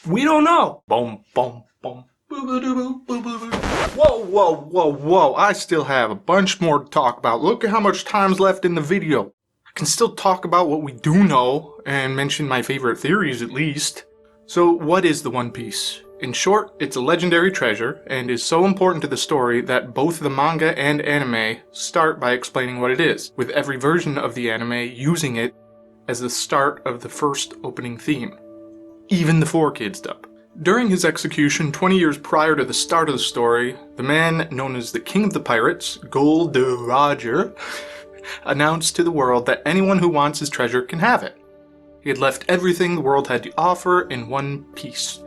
We don't know. Boom, boom, boom. Whoa, whoa, whoa, whoa. I still have a bunch more to talk about. Look at how much time's left in the video. I can still talk about what we do know and mention my favorite theories at least. So what is the One Piece? In short, it's a legendary treasure and is so important to the story that both the manga and anime start by explaining what it is, with every version of the anime using it as the start of the first opening theme. Even the 4Kids dub. During his execution 20 years prior to the start of the story, the man known as the King of the Pirates, Gold Roger, announced to the world that anyone who wants his treasure can have it. He had left everything the world had to offer in one piece.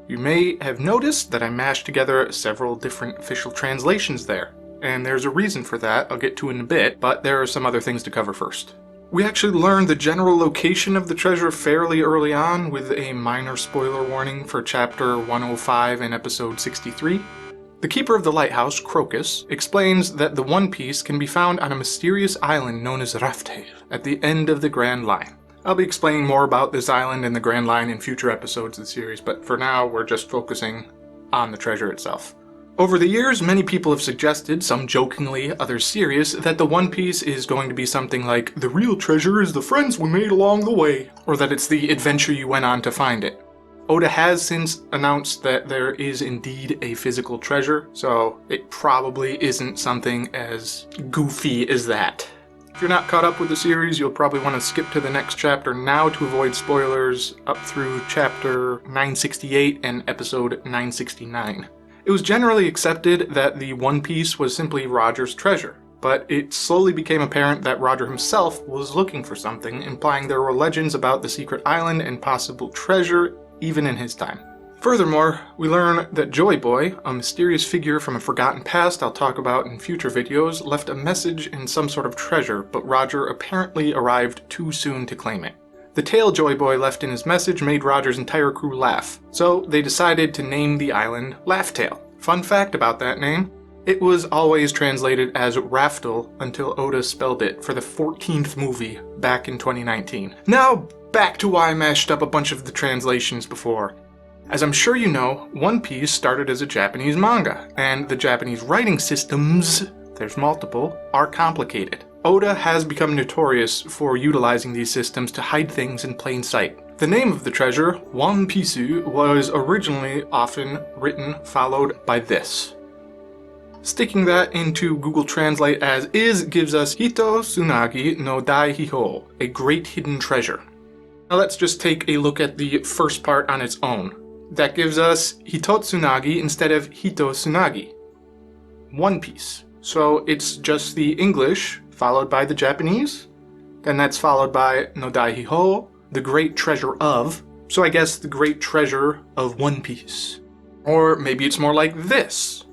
You may have noticed that I mashed together several different official translations there, and there's a reason for that I'll get to in a bit, but there are some other things to cover first. We actually learned the general location of the treasure fairly early on, with a minor spoiler warning for chapter 105 and episode 63. The keeper of the lighthouse, Crocus, explains that the One Piece can be found on a mysterious island known as Raftail at the end of the Grand Line. I'll be explaining more about this island and the Grand Line in future episodes of the series, but for now we're just focusing on the treasure itself. Over the years, many people have suggested, some jokingly, others serious, that the One Piece is going to be something like, the real treasure is the friends we made along the way, or that it's the adventure you went on to find it. Oda has since announced that there is indeed a physical treasure, so it probably isn't something as goofy as that. If you're not caught up with the series, you'll probably want to skip to the next chapter now to avoid spoilers up through chapter 968 and episode 969. It was generally accepted that the One Piece was simply Roger's treasure, but it slowly became apparent that Roger himself was looking for something, implying there were legends about the secret island and possible treasure even in his time. Furthermore, we learn that Joy Boy, a mysterious figure from a forgotten past I'll talk about in future videos, left a message in some sort of treasure, but Roger apparently arrived too soon to claim it. The tale Joy Boy left in his message made Roger's entire crew laugh, so they decided to name the island Laugh-Tale. Fun fact about that name, it was always translated as Raftel until Oda spelled it for the 14th movie back in 2019. Now, back to why I mashed up a bunch of the translations before. As I'm sure you know, One Piece started as a Japanese manga, and the Japanese writing systems, there's multiple, are complicated. Oda has become notorious for utilizing these systems to hide things in plain sight. The name of the treasure, One Piece, was originally often written followed by this. Sticking that into Google Translate as is gives us Hito Tsunagi no Dai Hiho, a great hidden treasure. Now let's just take a look at the first part on its own. That gives us Hitotsunagi instead of Hitotsunagi. One Piece. So it's just the English followed by the Japanese. Then that's followed by Nodai Hiho, the great treasure of. So I guess the great treasure of One Piece. Or maybe it's more like this.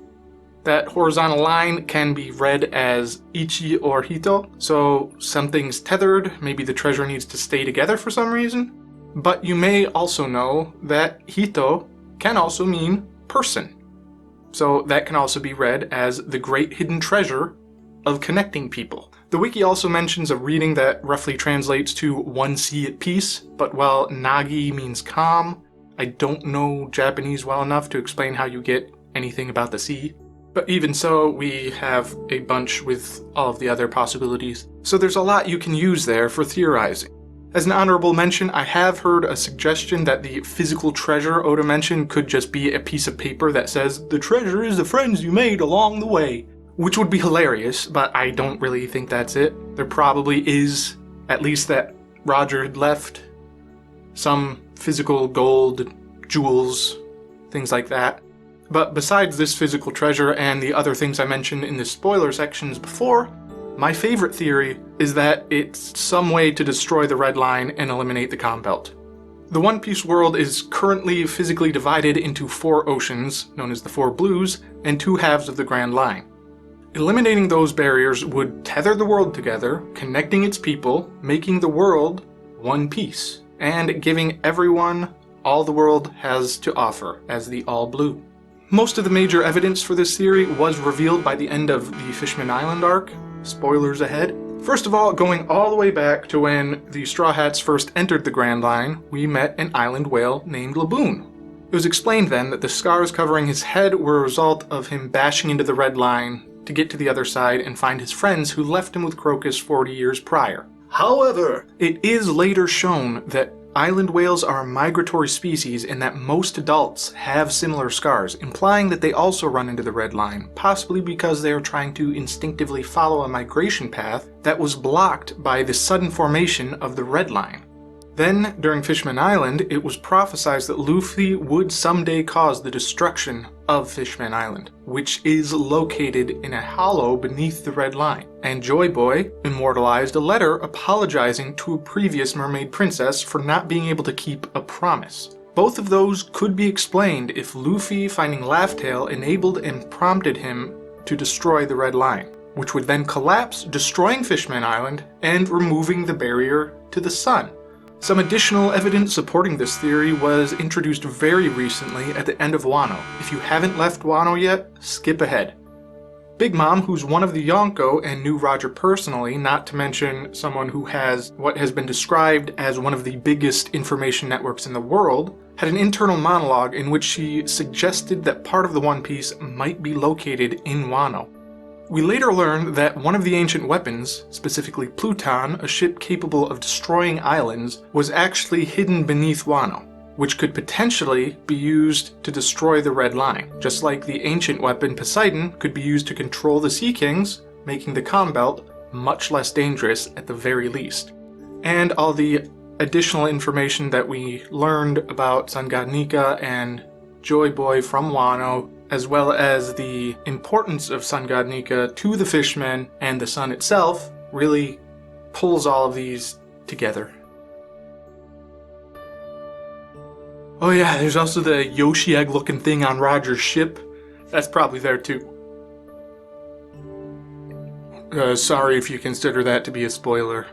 That horizontal line can be read as Ichi or Hito. So something's tethered, maybe the treasure needs to stay together for some reason. But you may also know that Hito can also mean person. So that can also be read as the great hidden treasure of connecting people. The wiki also mentions a reading that roughly translates to one sea at peace, but while Nagi means calm, I don't know Japanese well enough to explain how you get anything about the sea. But even so, we have a bunch with all of the other possibilities. So there's a lot you can use there for theorizing. As an honorable mention, I have heard a suggestion that the physical treasure Oda mentioned could just be a piece of paper that says, the treasure is the friends you made along the way. Which would be hilarious, but I don't really think that's it. There probably is, at least that Roger had left, some physical gold, jewels, things like that. But besides this physical treasure and the other things I mentioned in the spoiler sections before, my favorite theory is that it's some way to destroy the Red Line and eliminate the Calm Belt. The One Piece world is currently physically divided into 4 oceans, known as the 4 Blues, and 2 halves of the Grand Line. Eliminating those barriers would tether the world together, connecting its people, making the world one piece, and giving everyone all the world has to offer as the All Blue. Most of the major evidence for this theory was revealed by the end of the Fishman Island arc. Spoilers ahead. First of all, going all the way back to when the Straw Hats first entered the Grand Line, we met an island whale named Laboon. It was explained then that the scars covering his head were a result of him bashing into the red line to get to the other side and find his friends who left him with Crocus 40 years prior. However, it is later shown that island whales are a migratory species and that most adults have similar scars, implying that they also run into the red line, possibly because they are trying to instinctively follow a migration path that was blocked by the sudden formation of the red line. Then, during Fishman Island, it was prophesied that Luffy would someday cause the destruction of Fishman Island, which is located in a hollow beneath the red line. And Joy Boy immortalized a letter apologizing to a previous mermaid princess for not being able to keep a promise. Both of those could be explained if Luffy finding Laugh-Tale enabled and prompted him to destroy the red line, which would then collapse, destroying Fishman Island and removing the barrier to the sun. Some additional evidence supporting this theory was introduced very recently at the end of Wano. If you haven't left Wano yet, skip ahead. Big Mom, who's one of the Yonko and knew Roger personally, not to mention someone who has what has been described as one of the biggest information networks in the world, had an internal monologue in which she suggested that part of the One Piece might be located in Wano. We later learned that one of the ancient weapons, specifically Pluton, a ship capable of destroying islands, was actually hidden beneath Wano, which could potentially be used to destroy the Red Line, just like the ancient weapon Poseidon could be used to control the Sea Kings, making the Calm Belt much less dangerous at the very least. And all the additional information that we learned about Sun God Nika and Joy Boy from Wano, as well as the importance of Sun God Nika to the fishmen and the sun itself, really pulls all of these together. Oh yeah, there's also the Yoshi egg looking thing on Roger's ship. That's probably there too. Sorry if you consider that to be a spoiler.